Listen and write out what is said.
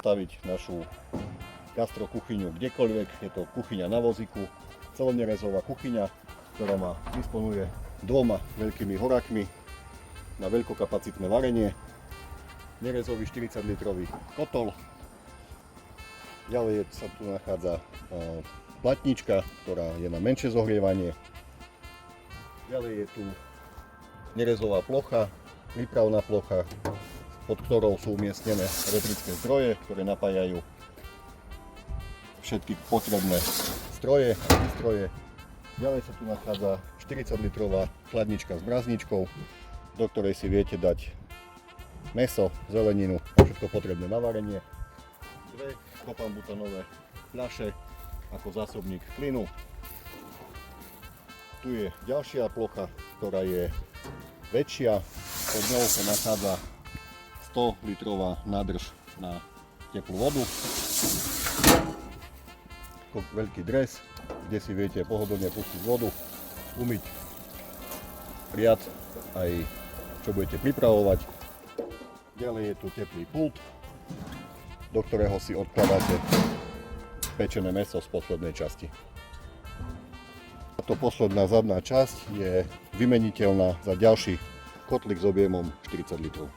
postaviť našu gastrokuchyňu kdekoľvek. Je to kuchyňa na vozíku, celonerezová kuchyňa, ktorá disponuje dvoma veľkými horákmi na veľkokapacitné varenie. Nerezový 40-litrový kotol. Ďalej sa tu nachádza platnička, ktorá je na menšie zohrievanie. Ďalej je tu nerezová plocha, prípravná plocha, pod ktorou sú umiestnené elektrické zdroje, ktoré napájajú všetky potrebné stroje a prístroje. Ďalej sa tu nachádza 40-litrová chladnička s mrazničkou, do ktorej si viete dať mäso, zeleninu, všetko potrebné na varenie. Dve propanbutanové fľaše ako zásobník plynu. Tu je ďalšia plocha, ktorá je väčšia. Pod ňou sa nachádza 100-litrová nádrž na teplú vodu. Veľký dres, kde si viete pohodlne pustiť vodu, umyť riad aj čo budete pripravovať. Ďalej je tu teplý pult, do ktorého si odkladáte pečené mäso z poslednej časti. Táto posledná zadná časť je vymeniteľná za ďalší kotlik s objemom 40 litrov.